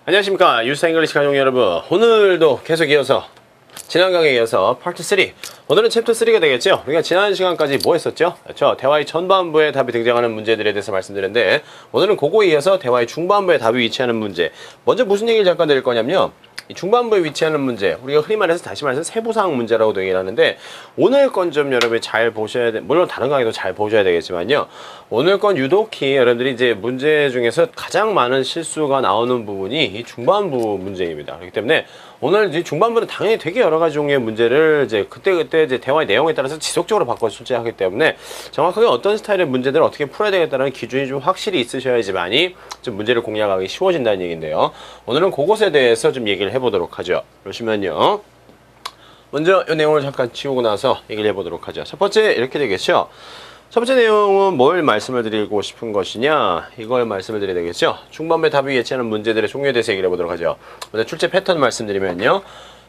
안녕하십니까. 유스 잉글리시 가족 여러분. 오늘도 계속 이어서 지난 강의에 이어서 파트 3, 오늘은 챕터 3가 되겠죠. 우리가 지난 시간까지 뭐 했었죠? 그렇죠. 대화의 전반부에 답이 등장하는 문제들에 대해서 말씀드렸는데, 오늘은 그거에 이어서 대화의 중반부에 답이 위치하는 문제. 먼저 무슨 얘기를 잠깐 드릴 거냐면요, 이 중반부에 위치하는 문제, 우리가 흔히 말해서 다시 말해서 세부사항 문제라고도 얘기를 하는데, 오늘 건 좀 여러분이 잘 보셔야 돼. 물론 다른 강의도 잘 보셔야 되겠지만요, 오늘 건 유독히 여러분들이 이제 문제 중에서 가장 많은 실수가 나오는 부분이 이 중반부 문제입니다. 그렇기 때문에 오늘 이제 중반부는 당연히 되게 여러 가지 종류의 문제를 이제 그때 이제 대화의 내용에 따라서 지속적으로 바꿔 출제하기 때문에 정확하게 어떤 스타일의 문제들을 어떻게 풀어야 되겠다는 기준이 좀 확실히 있으셔야지만이 좀 문제를 공략하기 쉬워진다는 얘기인데요. 오늘은 그것에 대해서 좀 얘기를 해보도록 하죠. 그러시면요, 먼저 이 내용을 잠깐 치우고 나서 얘기를 해보도록 하죠. 첫 번째 이렇게 되겠죠. 첫 번째 내용은 뭘 말씀을 드리고 싶은 것이냐, 이걸 말씀을 드려야 되겠죠. 중반부에 답이 예치하는 문제들의 종류에 대해서 얘기를 해보도록 하죠. 먼저 출제 패턴 말씀드리면요,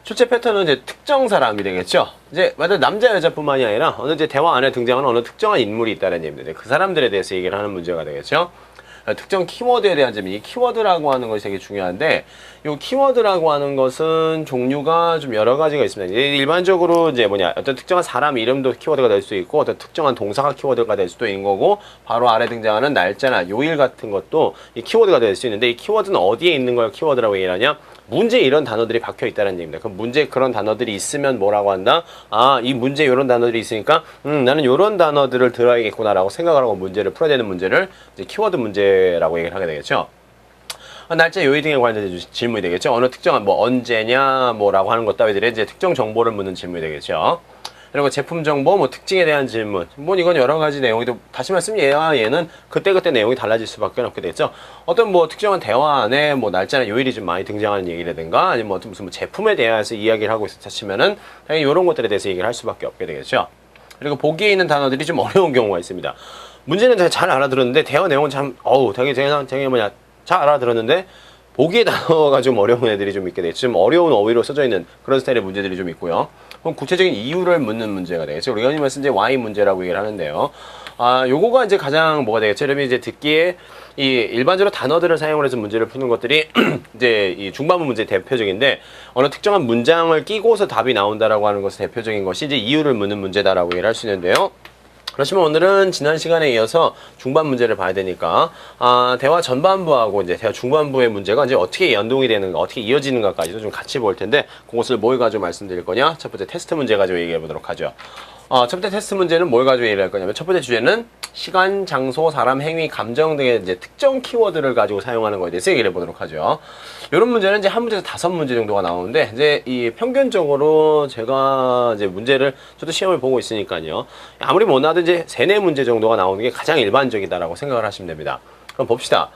출제 패턴은 이제 특정 사람이 되겠죠. 이제 남자 여자뿐만이 아니라 어느 이제 대화 안에 등장하는 어느 특정한 인물이 있다는 얘기입니다. 그 사람들에 대해서 얘기를 하는 문제가 되겠죠. 특정 키워드에 대한 점이, 이 키워드라고 하는 것이 되게 중요한데, 이 키워드라고 하는 것은 종류가 좀 여러 가지가 있습니다. 일반적으로 이제 어떤 특정한 사람 이름도 키워드가 될 수 있고, 어떤 특정한 동사가 키워드가 될 수도 있는 거고, 바로 아래 등장하는 날짜나 요일 같은 것도 이 키워드가 될 수 있는데, 이 키워드는 어디에 있는 걸 키워드라고 얘기하냐? 문제에 이런 단어들이 박혀 있다는 얘기입니다. 그럼 문제에 그런 단어들이 있으면 뭐라고 한다? 아, 이 문제에 이런 단어들이 있으니까 나는 이런 단어들을 들어야겠구나라고 생각을 하고 문제를 풀어야 되는 문제를 이제 키워드 문제라고 얘기를 하게 되겠죠. 날짜, 요일 등에 관련된 질문이 되겠죠. 어느 특정한 언제냐 뭐라고 하는 것 따위들의 이제 특정 정보를 묻는 질문이 되겠죠. 그리고 제품 정보, 특징에 대한 질문. 이건 여러 가지 내용이도, 다시 말씀, 얘는 그때그때 내용이 달라질 수밖에 없게 되겠죠. 어떤 특정한 대화 안에 날짜나 요일이 좀 많이 등장하는 얘기라든가, 아니면 어떤 무슨 제품에 대해서 이야기를 하고 있다 치면은, 당연히 이런 것들에 대해서 얘기를 할 수밖에 없게 되겠죠. 그리고 보기에 있는 단어들이 좀 어려운 경우가 있습니다. 문제는 잘 알아들었는데, 대화 내용은 참, 되게 잘 알아들었는데, 보기의 단어가 좀 어려운 애들이 좀 있게 되겠죠. 좀 어려운 어휘로 써져 있는 그런 스타일의 문제들이 좀 있고요. 그럼 구체적인 이유를 묻는 문제가 되겠죠. 우리가 흔히 말해서 이제 Y 문제라고 얘기를 하는데요. 요거가 이제 가장 뭐가 되겠죠. 여러분이 이제 듣기에 이 일반적으로 단어들을 사용을 해서 문제를 푸는 것들이 이제 이 중반부 문제의 대표적인데, 어느 특정한 문장을 끼고서 답이 나온다라고 하는 것의 대표적인 것이 이제 이유를 묻는 문제다라고 얘기를 할 수 있는데요. 그렇지만 오늘은 지난 시간에 이어서 중반 문제를 봐야 되니까, 대화 전반부하고 이제 대화 중반부의 문제가 이제 어떻게 연동이 되는가, 어떻게 이어지는가까지도 좀 같이 볼 텐데, 그것을 뭘 가지고 말씀드릴 거냐? 첫 번째 테스트 문제 가지고 얘기해 보도록 하죠. 첫 번째 테스트 문제는 뭘 가지고 얘기를 할 거냐면, 첫 번째 주제는 시간, 장소, 사람, 행위, 감정 등의 이제 특정 키워드를 가지고 사용하는 것에 대해서 얘기를 해보도록 하죠. 이런 문제는 이제 한 문제에서 5문제 정도가 나오는데, 이제 이 평균적으로 제가 이제 문제를, 저도 시험을 보고 있으니까요, 아무리 못나도 이제 3, 4문제 정도가 나오는 게 가장 일반적이다라고 생각을 하시면 됩니다. 그럼 봅시다.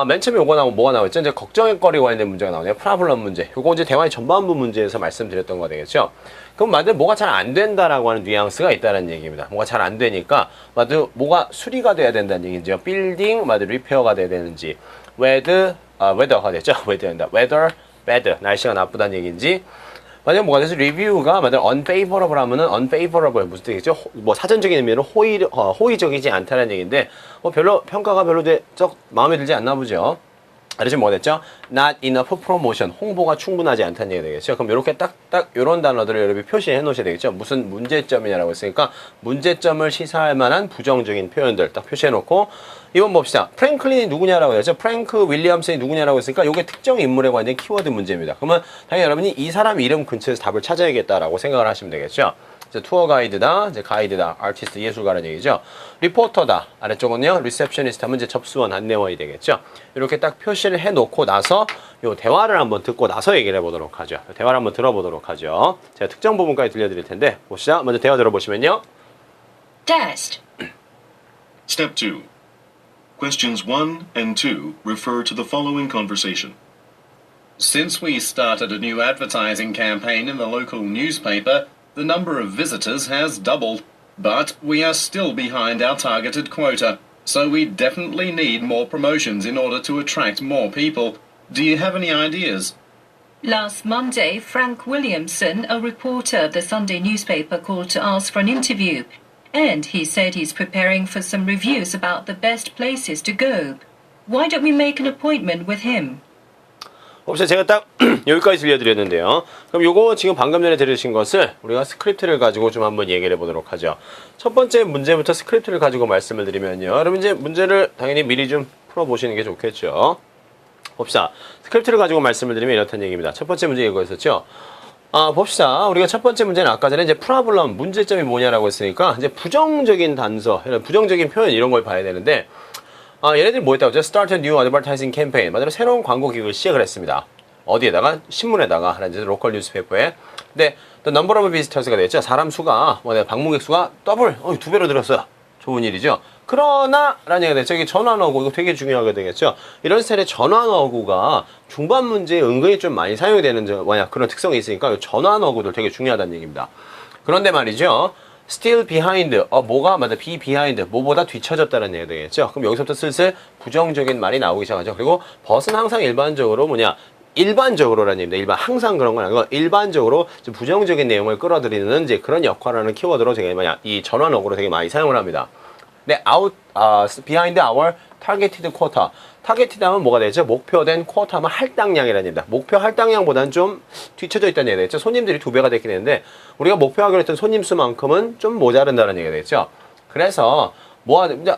맨 처음에 뭐가 나왔죠? 이제 걱정거리와 관련된 문제가 나오네요. 프라블럼 문제. 요거 이제 대화의 전반부 문제에서 말씀드렸던 거 되겠죠? 그럼 만약 뭐가 잘 안 된다라고 하는 뉘앙스가 있다는 얘기입니다. 뭐가 잘 안 되니까, 뭐가 수리가 돼야 된다는 얘기죠. 빌딩, 리페어가 돼야 되는지, weather가 됐죠? weather, bad, 날씨가 나쁘다는 얘기인지, 만약 뭐가 돼서 리뷰가 unfavorable 하면은 unfavorable 무슨 뜻이겠죠? 사전적인 의미로 호의적이지 않다는 얘기인데, 별로 평가가 별로 마음에 들지 않나 보죠. 그래서 뭐가 됐죠? Not enough promotion, 홍보가 충분하지 않다는 얘기가 되겠죠. 그럼 이렇게 딱 이런 단어들을 여러분이 표시해 놓으셔야 되겠죠. 무슨 문제점이냐라고 했으니까 문제점을 시사할 만한 부정적인 표현들 딱 표시해 놓고, 이번 봅시다. 프랭클린이 누구냐라고 했죠. 프랭크 윌리엄슨이 누구냐라고 했으니까 이게 특정 인물에 관한 키워드 문제입니다. 그러면 당연히 여러분이 이 사람 이름 근처에서 답을 찾아야겠다라고 생각을 하시면 되겠죠. 투어 가이드다, 이제 가이드다, 아티스트, 예술가라는 얘기죠. 리포터다, 아래쪽은요, 리셉셔니스트 하면 이제 접수원, 안내원이 되겠죠. 이렇게 딱 표시를 해놓고 나서 요 대화를 한번 듣고 나서 얘기를 해보도록 하죠. 대화를 한번 들어보도록 하죠. 제가 특정 부분까지 들려드릴 텐데, 보시죠. 먼저 대화 들어보시면요. Test. Step 2. Questions 1 and 2 refer to the following conversation. Since we started a new advertising campaign in the local newspaper, the number of visitors has doubled, but we are still behind our targeted quota, so we definitely need more promotions in order to attract more people. Do you have any ideas? Last Monday, Frank Williamson, a reporter of the Sunday newspaper, called to ask for an interview, and he said he's preparing for some reviews about the best places to go. Why don't we make an appointment with him? 혹시 제가 딱 여기까지 들려드렸는데요. 그럼 요거 지금 방금 전에 들으신 것을 우리가 스크립트를 가지고 좀 한번 얘기를 해보도록 하죠. 첫 번째 문제부터 스크립트를 가지고 말씀을 드리면요. 여러분 이제 문제를 당연히 미리 좀 풀어보시는 게 좋겠죠. 봅시다. 스크립트를 가지고 말씀을 드리면 이렇다는 얘기입니다. 첫 번째 문제 이거였었죠. 봅시다. 우리가 첫 번째 문제는 아까 전에 이제 프로블럼, 문제점이 뭐냐라고 했으니까 이제 부정적인 단서, 이런 부정적인 표현 이런 걸 봐야 되는데 얘네들이 뭐 했다고 했죠? Start a new advertising campaign. 맞아요. 새로운 광고 기획을 시작을 했습니다. 어디에다가? 신문에다가, 이제 로컬 뉴스페이퍼에. 근데 the number of visitors가 되겠죠. 사람 수가, 방문객 수가 더블, 2배로 늘었어요. 좋은 일이죠. 그러나 라는 얘기가 됐죠. 이게 전환어구, 이거 되게 중요하게 되겠죠. 이런 스타일의 전환어구가 중반 문제에 은근히 좀 많이 사용이 되는 그런 특성이 있으니까 전환어구들 되게 중요하다는 얘기입니다. 그런데 말이죠. still behind, 뭐가 맞아, be behind, 뭐보다 뒤처졌다는 얘기가 되겠죠. 그럼 여기서부터 슬슬 부정적인 말이 나오기 시작하죠. 그리고 벗은 항상 일반적으로 일반적으로라는 얘기입니다. 일반 항상 그런 건 아니고 일반적으로 좀 부정적인 내용을 끌어들이는 이제 그런 역할을 하는 키워드로 되게 이 전환어구로 되게 많이 사용을 합니다. 네, behind our targeted quota. targeted 하면 뭐가 되죠? 목표된 quota 하면 할당량이라는 얘기입니다. 목표 할당량보다는 좀 뒤쳐져 있다는 얘기가 되겠죠. 손님들이 2배가 됐긴 했는데 우리가 목표하기로 했던 손님 수만큼은 좀 모자른다는 얘기가 되겠죠. 그래서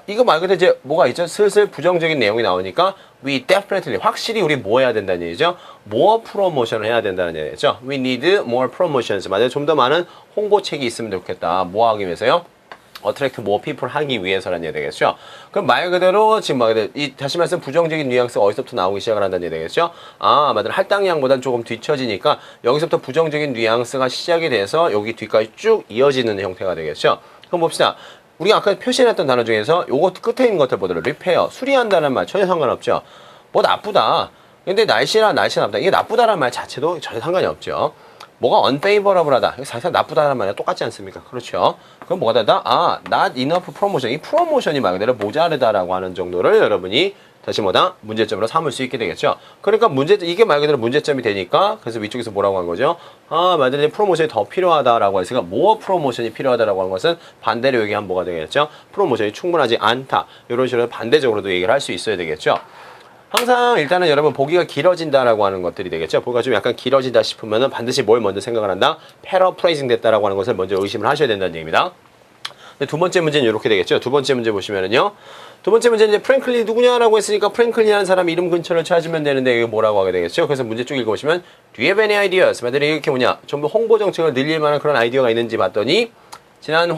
이거 말 그대로 이제 뭐가 있죠? 슬슬 부정적인 내용이 나오니까 we definitely 확실히 우리 뭐 해야 된다는 얘기죠. more promotion을 해야 된다는 얘기죠. we need more promotions. 맞아요. 좀 더 많은 홍보책이 있으면 좋겠다. 뭐 하기 위해서요? attract more people 하기 위해서라는 얘기 되겠죠. 그럼 말 그대로 지금 다시 말씀 부정적인 뉘앙스가 어디서부터 나오기 시작을 한다는 얘기 되겠죠. 맞아요. 할당량보다는 조금 뒤처지니까 여기서부터 부정적인 뉘앙스가 시작이 돼서 여기 뒤까지 쭉 이어지는 형태가 되겠죠. 그럼 봅시다. 우리가 아까 표시해놨던 단어 중에서 요거 끝에 있는 것들 보더라도 repair, 수리한다는 말 전혀 상관없죠. 뭐 나쁘다. 근데 날씨나 나쁘다. 이게 나쁘다라는 말 자체도 전혀 상관이 없죠. 뭐가 unfavorable하다. 이거 사실 나쁘다라는 말이랑 똑같지 않습니까? 그렇죠. 그럼 뭐가 되다? not enough promotion. 이 프로모션이 말 그대로 모자르다라고 하는 정도를 여러분이 다시 문제점으로 삼을 수 있게 되겠죠. 그러니까 이게 말 그대로 문제점이 되니까 그래서 위쪽에서 뭐라고 한 거죠? 말 그대로 프로모션이 더 필요하다라고 했으니까 more 프로모션이 필요하다라고 하는 것은 반대로 얘기하면 뭐가 되겠죠? 프로모션이 충분하지 않다. 이런 식으로 반대적으로도 얘기를 할 수 있어야 되겠죠. 항상 일단은 여러분 보기가 길어진다라고 하는 것들이 되겠죠. 보기가 좀 약간 길어진다 싶으면은 반드시 뭘 먼저 생각을 한다? 패러프레이징 됐다라고 하는 것을 먼저 의심을 하셔야 된다는 얘기입니다. 두 번째 문제는 이렇게 되겠죠. 두 번째 문제 보시면은요. 두 번째 문제는 이제 프랭클리 누구냐라고 했으니까 프랭클리라는 사람 이름 근처를 찾으면 되는데 이게 뭐라고 하게 되겠죠. 그래서 문제 쭉 읽어보시면 Do you have any ideas? 말들이 이렇게 전부 홍보 정책을 늘릴 만한 그런 아이디어가 있는지 봤더니 지난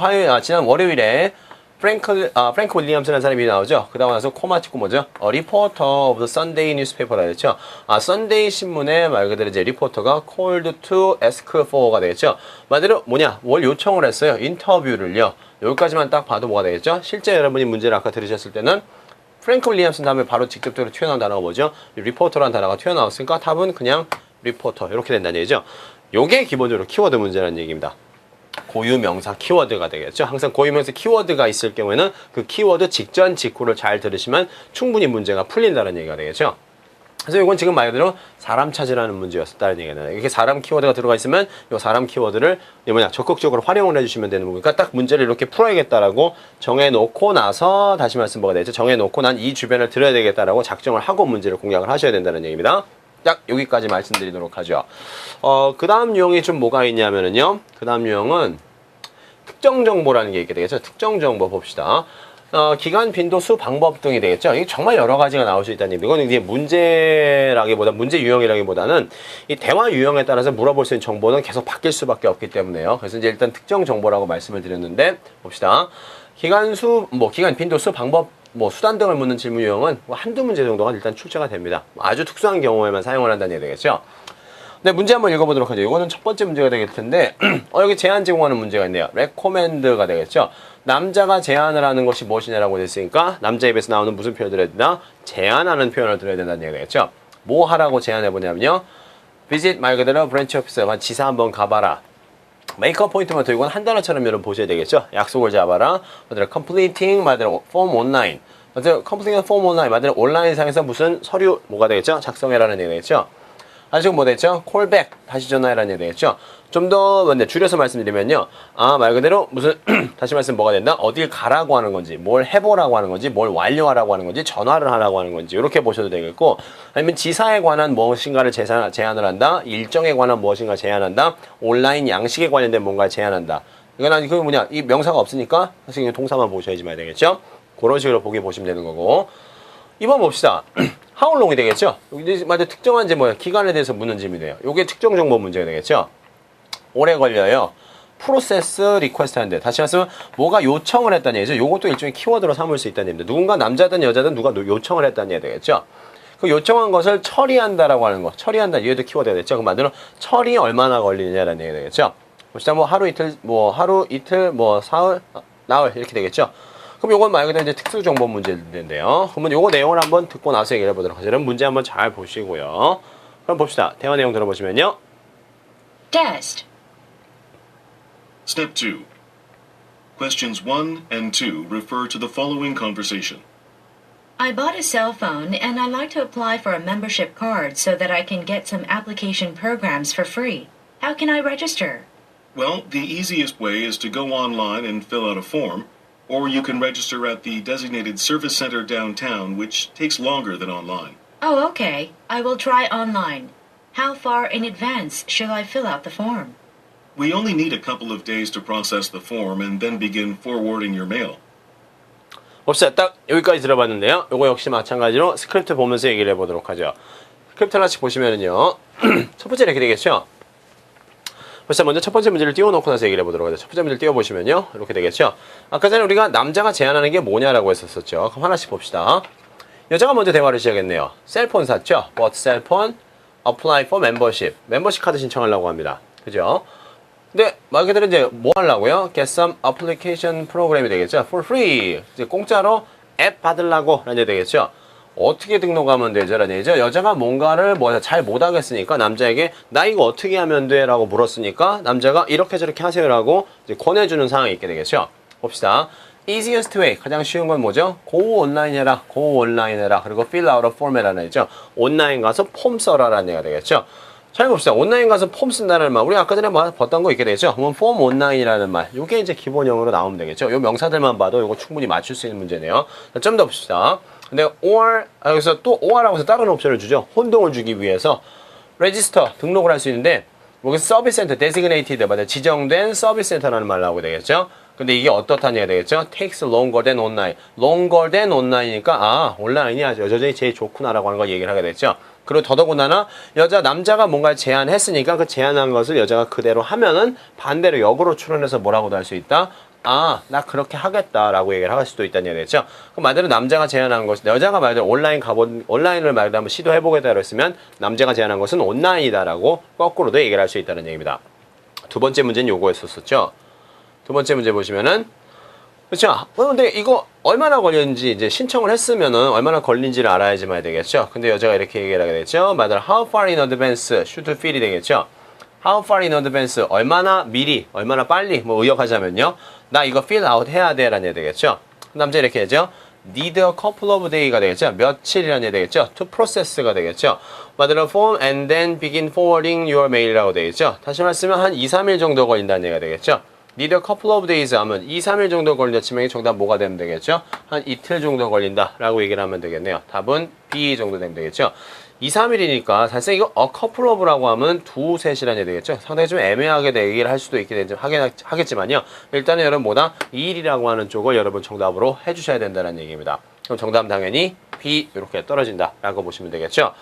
월요일에 프랭크 윌리엄스라는 사람이 나오죠. 그 다음 나서 코마 찍고 뭐죠? 리포터 of the Sunday newspaper라 했죠. Sunday 신문에 말 그대로 이제 리포터가 called to ask for가 되겠죠. 말대로 뭘 요청을 했어요. 인터뷰를요. 여기까지만 딱 봐도 뭐가 되겠죠? 실제 여러분이 문제를 아까 들으셨을 때는 프랭크 윌리엄스 다음에 바로 직접적으로 튀어나온 단어가 뭐죠? 리포터라는 단어가 튀어나왔으니까 답은 그냥 리포터 이렇게 된다는 얘기죠. 요게 기본적으로 키워드 문제라는 얘기입니다. 고유명사 키워드가 되겠죠. 항상 고유명사 키워드가 있을 경우에는 그 키워드 직전 직후를 잘 들으시면 충분히 문제가 풀린다는 얘기가 되겠죠. 그래서 이건 지금 말 그대로 사람 찾으라는 문제였다는 얘기는 이렇게 사람 키워드가 들어가 있으면 이 사람 키워드를 적극적으로 활용을 해주시면 되는 거니까 딱 문제를 이렇게 풀어야겠다라고 정해놓고 나서 다시 말씀 뭐가 되죠? 정해놓고 난 이 주변을 들어야 되겠다라고 작정을 하고 문제를 공략을 하셔야 된다는 얘기입니다. 딱 여기까지 말씀드리도록 하죠. 그 다음 유형이 좀 뭐가 있냐면은요. 그 다음 유형은 특정 정보라는 게 있게 되겠죠. 특정 정보 봅시다. 기간, 빈도, 수, 방법 등이 되겠죠. 이게 정말 여러 가지가 나올 수 있다는 얘기입니다. 이건 이제 문제 유형이라기보다는 이 대화 유형에 따라서 물어볼 수 있는 정보는 계속 바뀔 수밖에 없기 때문에요. 그래서 이제 일단 특정 정보라고 말씀을 드렸는데 봅시다. 기간, 빈도, 수, 방법, 수단 등을 묻는 질문 유형은 한두 문제 정도가 일단 출제가 됩니다. 아주 특수한 경우에만 사용을 한다는 얘기 되겠죠. 네, 문제 한번 읽어보도록 하죠. 이거는 첫 번째 문제가 되겠을 텐데, 여기 제안 제공하는 문제가 있네요. recommend가 되겠죠. 남자가 제안을 하는 것이 무엇이냐라고 됐으니까, 남자 입에서 나오는 무슨 표현을 들어야 된다? 제안하는 표현을 들어야 된다는 얘기가 되겠죠. 뭐 하라고 제안해보냐면요. visit 말 그대로 branch office, 지사 한번 가봐라. make a appointment, 이건 한 단어처럼 여러분 보셔야 되겠죠. 약속을 잡아라. completing 말대로 form online. completing form online 말대로 온라인상에서 무슨 서류 뭐가 되겠죠? 작성해라는 얘기 되겠죠. 아직 뭐 됐죠? callback 다시 전화해라는 얘기 되겠죠. 좀 더 줄여서 말씀드리면요. 말 그대로 무슨 다시 말씀 뭐가 된다? 어딜 가라고 하는 건지, 뭘 해보라고 하는 건지, 뭘 완료하라고 하는 건지, 전화를 하라고 하는 건지 이렇게 보셔도 되겠고, 아니면 지사에 관한 무엇인가를 제안을 한다, 일정에 관한 무엇인가 제안한다, 온라인 양식에 관련된 뭔가를 제안한다. 이건 이 명사가 없으니까 사실 그냥 동사만 보셔야지 말 되겠죠? 그런 식으로 보시면 되는 거고. 이번 봅시다. How long이 되겠죠? 여기 맞아 특정한 기간에 대해서 묻는 질문이에요. 이게 특정 정보 문제가 되겠죠? 오래 걸려요. 프로세스 리퀘스트 하는데 다시 말하면 뭐가 요청을 했다는 얘기죠. 요것도 일종의 키워드로 삼을 수 있다는 얘기입니다. 누군가 남자든 여자든 누가 요청을 했다는 얘기 되겠죠. 그 요청한 것을 처리한다라고 하는 거. 처리한다. 얘도 키워드가 됐죠. 그 말대로 처리 얼마나 걸리느냐라는 얘기 되겠죠. 봅시다. 하루 이틀, 사흘, 나흘 이렇게 되겠죠. 그럼 요건 말 그대로 이제 특수 정보 문제인데요. 그러면 요거 내용을 한번 듣고 나서 얘기를 해보도록 하죠. 그럼 문제 한번 잘 보시고요. 그럼 봅시다. 대화 내용 들어보시면요. Test. Step 2. Questions 1 and 2 refer to the following conversation. I bought a cell phone and I'd like to apply for a membership card so that I can get some application programs for free. How can I register? Well, the easiest way is to go online and fill out a form, or you can register at the designated service center downtown, which takes longer than online. Oh, okay. I will try online. How far in advance shall I fill out the form? We only need a couple of days to process the form and then begin forwarding your mail. 봅시다. 딱 여기까지 들어봤는데요. 요거 역시 마찬가지로 스크립트 보면서 얘기를 해보도록 하죠. 스크립트 하나씩 보시면은요. 첫 번째 이렇게 되겠죠. 봅시다. 먼저 첫 번째 문제를 띄워놓고 나서 얘기를 해보도록 하죠. 첫 번째 문제를 띄워보시면요. 이렇게 되겠죠. 아까 전에 우리가 남자가 제안하는 게 뭐냐라고 했었죠. 그럼 하나씩 봅시다. 여자가 먼저 대화를 시작했네요. 셀폰 샀죠. Bought cell phone, apply for membership. 멤버십 카드 신청하려고 합니다. 그죠? 근데 말 그대로 이제 뭐 하려고요? Get some application 프로그램이 되겠죠. For free. 이제 공짜로 앱 받으려고 라는 얘기 되겠죠. 어떻게 등록하면 되죠? 라는 얘기죠. 여자가 뭔가를 잘 못하겠으니까 남자에게 나 이거 어떻게 하면 돼? 라고 물었으니까 남자가 이렇게 저렇게 하세요 라고 이제 권해주는 상황이 있게 되겠죠. 봅시다. Easiest way. 가장 쉬운 건 뭐죠? Go 온라인 해라. Go 온라인 해라. 그리고 fill out a form이라는 얘기죠. 온라인 가서 폼 써라 라는 얘기가 되겠죠. 잘 봅시다. 온라인 가서 폼 쓴다는 말. 우리 아까 전에 봤던 거 있게 되죠. 그러면 폼 온라인이라는 말. 이게 이제 기본형으로 나오면 되겠죠. 요 명사들만 봐도 이거 충분히 맞출 수 있는 문제네요. 좀 더 봅시다. 근데 or, 여기서 또 or라고 해서 다른 옵션을 주죠. 혼동을 주기 위해서 register, 등록을 할 수 있는데 여기서 서비스 센터, designated, 지정된 서비스 센터라는 말 나오게 되겠죠. 근데 이게 어떻다는 얘기가 되겠죠? takes longer than online. longer than online이니까 온라인이 여전히 제일 좋구나라고 하는 걸 얘기를 하게 됐죠. 그리고 더더군다나 남자가 뭔가를 제안했으니까 그 제안한 것을 여자가 그대로 하면은 반대로 역으로 추론해서 뭐라고도 할 수 있다? 나 그렇게 하겠다라고 얘기를 할 수도 있다는 얘기겠죠. 그럼 말대로 남자가 제안한 것이 여자가 말대로 온라인을 말대로 한번 시도해보겠다 그랬으면 남자가 제안한 것은 온라인이다라고 거꾸로도 얘기를 할 수 있다는 얘기입니다. 두 번째 문제는 요거였었죠. 두 번째 문제 보시면은 그렇죠. 근데 이거 얼마나 걸렸는지 이제 신청을 했으면은 얼마나 걸린지를 알아야지만 되겠죠. 근데 여자가 이렇게 얘기를 하게 됐죠. 말대로 how far in advance should fill이 되겠죠. How far in advance 얼마나 미리 얼마나 빨리 의역하자면요. 나 이거 fill out 해야 돼 라는 얘기 되겠죠. 남자 이렇게 하죠. need a couple of day가 되겠죠. 며칠이라는 얘기 되겠죠. to process가 되겠죠. 말대로 form and then begin forwarding your mail이라고 되겠죠. 다시 말씀하면 한 2-3일 정도 걸린다는 얘기가 되겠죠. need a couple of days 하면 2-3일 정도 걸린다 치면 정답 뭐가 되면 되겠죠? 한 이틀 정도 걸린다 라고 얘기를 하면 되겠네요. 답은 B 정도 되면 되겠죠. 2-3일이니까 사실 이거 a couple of라고 하면 2-3이라는 얘기 되겠죠. 상당히 좀 애매하게 얘기를 할 수도 있게 하겠지만요. 일단은 여러분 뭐다? 2일이라고 하는 쪽을 여러분 정답으로 해주셔야 된다는 얘기입니다. 그럼 정답은 당연히 B 이렇게 떨어진다 라고 보시면 되겠죠.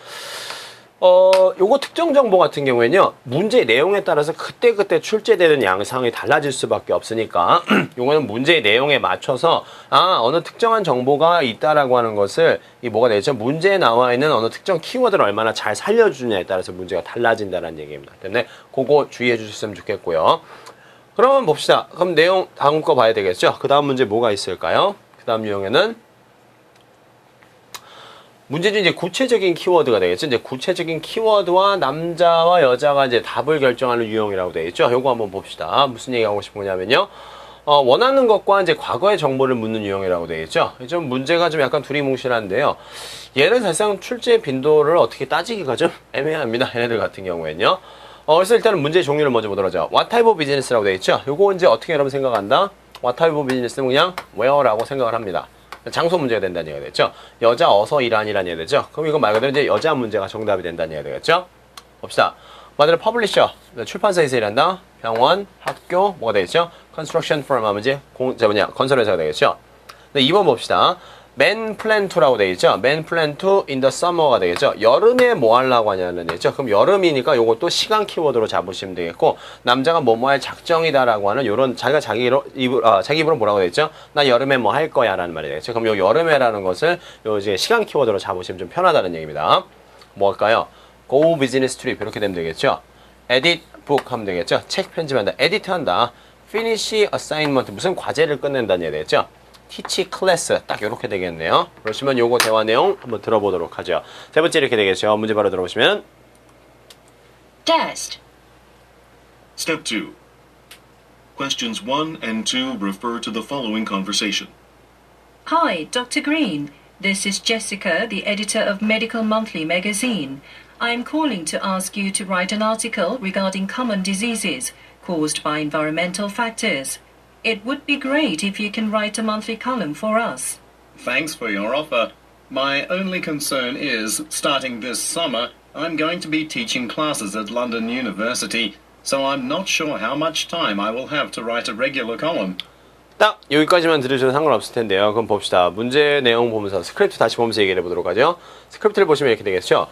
요거 특정 정보 같은 경우에는요, 문제의 내용에 따라서 그때그때 출제되는 양상이 달라질 수밖에 없으니까, 요거는 문제의 내용에 맞춰서, 어느 특정한 정보가 있다라고 하는 것을, 뭐가 되죠? 문제에 나와 있는 어느 특정 키워드를 얼마나 잘 살려주느냐에 따라서 문제가 달라진다는 얘기입니다. 때문에 그거 주의해 주셨으면 좋겠고요. 그러면 봅시다. 그럼 내용 다음 거 봐야 되겠죠? 그 다음 문제 뭐가 있을까요? 그 다음 유형에는, 문제 중 이제 구체적인 키워드가 되겠죠. 이제 구체적인 키워드와 남자와 여자가 이제 답을 결정하는 유형이라고 되겠죠. 요거 한번 봅시다. 무슨 얘기하고 싶은 거냐면요. 원하는 것과 이제 과거의 정보를 묻는 유형이라고 되겠죠. 좀 문제가 좀 약간 두리뭉실한데요. 얘는 사실상 출제 빈도를 어떻게 따지기가 좀 애매합니다. 얘네들 같은 경우에는요. 그래서 일단은 문제의 종류를 먼저 보도록 하죠. What type of business라고 되어 있죠? 요거 이제 어떻게 여러분 생각한다? What type of business는 그냥 where라고 생각을 합니다. 장소 문제가 된다는 얘기가 되겠죠. 여자 어서 일하니라는 얘기가 되죠. 그럼 이거 말 그대로 이제 여자 문제가 정답이 된다는 얘기가 되겠죠. 봅시다. 말대로 퍼블리셔, 출판사에서 일한다. 병원, 학교, 뭐가 되겠죠? Construction firm 하면 이제 건설회사가 되겠죠. 네, 2번 봅시다. Man plan to라고 되겠죠. Man plan to in the summer가 되겠죠. 여름에 뭐 하려고 하냐는 얘기죠. 그럼 여름이니까 요것도 시간 키워드로 잡으시면 되겠고, 남자가 뭐뭐 할 작정이다라고 하는 요런 자기가 자기 입으로 뭐라고 되겠죠. 나 여름에 뭐 할 거야 라는 말이 되겠죠. 그럼 요 여름에라는 것을 요 이제 시간 키워드로 잡으시면 좀 편하다는 얘기입니다. 뭘까요? Go business trip 이렇게 되면 되겠죠. Edit book 하면 되겠죠. 책 편집한다. Edit 한다. Finish assignment 무슨 과제를 끝낸다는 얘기 되겠죠. Teach class 딱 이렇게 되겠네요. 그러시면 요거 대화 내용 한번 들어보도록 하죠. 세 번째 이렇게 되겠죠. 문제 바로 들어보시면 Test. Step 2. Questions 1 and 2 refer to the following conversation. Hi, Dr. Green. This is Jessica, the editor of Medical Monthly magazine. I am calling to ask you to write an article regarding common diseases caused by environmental factors. It would be great if you can write a monthly column for us. Thanks for your offer. My only concern is, starting this summer, I'm going to be teaching classes at London University, so I'm not sure how much time I will have to write a regular column. 딱 여기까지만 들으셔도 상관없을 텐데요. 그럼 봅시다. 문제 내용 보면서 스크립트 다시 보면서 얘기를 해보도록 하죠. 스크립트를 보시면 이렇게 되겠죠.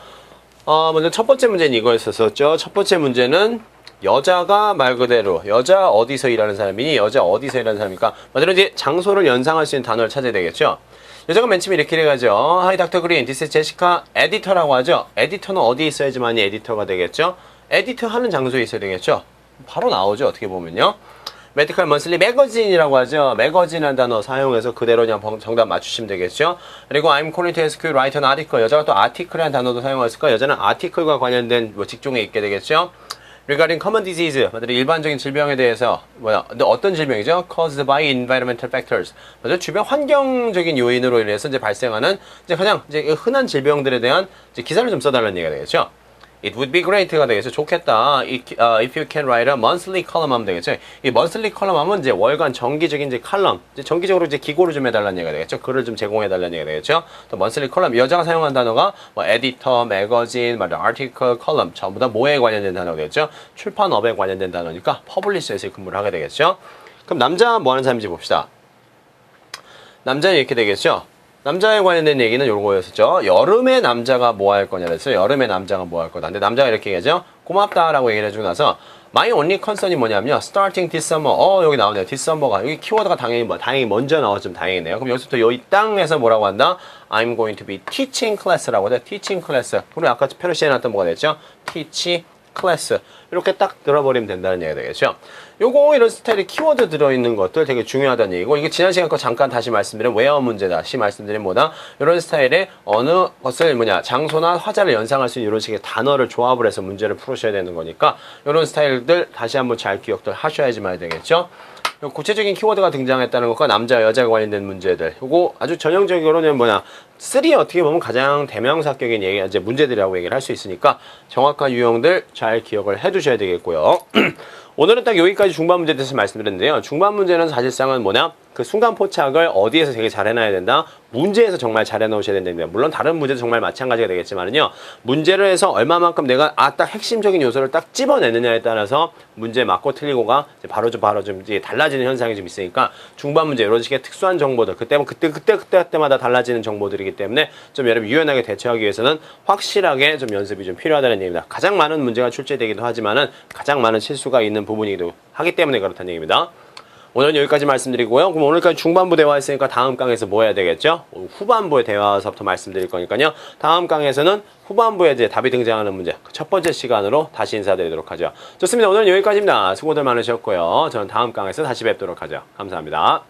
먼저 첫 번째 문제는 이거였었죠. 첫 번째 문제는 여자가 말 그대로 여자 어디서 일하는 사람이니 여자 어디서 일하는 사람입니까? 말대로 이제 장소를 연상할 수 있는 단어를 찾아야 되겠죠. 여자가 맨 처음에 이렇게 해가죠. Hi Dr. Green, this is Jessica. 에디터라고 하죠. 에디터는 어디에 있어야지만이 에디터가 되겠죠. 에디터 하는 장소에 있어야 되겠죠. 바로 나오죠. 어떻게 보면요. 메디컬 먼슬리 매거진이라고 하죠. 매거진이라는 단어 사용해서 그대로 그냥 정답 맞추시면 되겠죠. 그리고 I'm calling to ask you to write an article. 여자가 또 article이라는 단어도 사용했을까? 여자는 article과 관련된 직종에 있게 되겠죠. Regarding common disease, 일반적인 질병에 대해서 근데 어떤 질병이죠? Caused by environmental factors. 맞아요. 주변 환경적인 요인으로 인해서 이제 발생하는 그냥 흔한 질병들에 대한 기사를 좀 써달라는 얘기가 되겠죠. It would be great가 되겠죠. 좋겠다. If you can write a monthly column 하면 되겠죠. 이 monthly column 하면 이제 월간 정기적인 칼럼, 정기적으로 기고를 좀 해달라는 얘기가 되겠죠. 글을 좀 제공해달라는 얘기가 되겠죠. 또 monthly column, 여자가 사용한 단어가 editor, magazine, article, column 전부 다 뭐에 관련된 단어가 되겠죠. 출판업에 관련된 단어니까 publisher에서 근무를 하게 되겠죠. 그럼 남자 뭐 하는 사람인지 봅시다. 남자는 이렇게 되겠죠. 남자에 관련된 얘기는 요거였었죠. 여름에 남자가 뭐 할 거냐 그랬어요. 여름에 남자가 뭐 할 거다. 근데 남자가 이렇게 얘기하죠. 고맙다라고 얘기를 해주고 나서 My only concern이 뭐냐면요. Starting this summer. 여기 나오네요. this summer가. 여기 키워드가 다행히 먼저 나와서 좀 다행이네요. 그럼 여기서부터 여기 땅에서 뭐라고 한다? I'm going to be teaching class라고 하죠. teaching class. 그리고 아까 표시해 놨던 뭐가 됐죠? teach class. 이렇게 딱 들어버리면 된다는 얘기가 되겠죠. 요거 이런 스타일의 키워드 들어있는 것들 되게 중요하다는 얘기고, 이게 지난 시간 거 잠깐 다시 말씀드린 웨어 문제 다시 말씀드린 뭐다? 이런 스타일의 어느 것을 장소나 화자를 연상할 수 있는 이런 식의 단어를 조합을 해서 문제를 풀으셔야 되는 거니까 이런 스타일들 다시 한번 잘 기억들 하셔야지만 되겠죠. 구체적인 키워드가 등장했다는 것과 남자 여자가 관련된 문제들, 요거 아주 전형적으로는 3 어떻게 보면 가장 대명사격인 이제 문제들이라고 얘기를 할 수 있으니까 정확한 유형들 잘 기억을 해 두셔야 되겠고요. 오늘은 딱 여기까지 중반 문제에 대해서 말씀드렸는데요. 중반 문제는 사실상은 그 순간 포착을 어디에서 되게 잘 해놔야 된다? 문제에서 정말 잘 해놓으셔야 된답니다. 물론 다른 문제도 정말 마찬가지가 되겠지만요. 문제를 해서 얼마만큼 내가 딱 핵심적인 요소를 딱 집어내느냐에 따라서 문제 맞고 틀리고가 바로 좀 달라지는 현상이 좀 있으니까 중반 문제 이런 식의 특수한 정보들 그때마다 달라지는 정보들이기 때문에 좀 여러분 유연하게 대처하기 위해서는 확실하게 좀 연습이 좀 필요하다는 얘기입니다. 가장 많은 문제가 출제되기도 하지만은 가장 많은 실수가 있는 부분이기도 하기 때문에 그렇다는 얘기입니다. 오늘은 여기까지 말씀드리고요. 그럼 오늘까지 중반부 대화했으니까 다음 강에서 뭐 해야 되겠죠? 후반부의 대화서부터 말씀드릴 거니까요. 다음 강에서는 후반부에 이제 답이 등장하는 문제, 첫 번째 시간으로 다시 인사드리도록 하죠. 좋습니다. 오늘은 여기까지입니다. 수고들 많으셨고요. 저는 다음 강에서 다시 뵙도록 하죠. 감사합니다.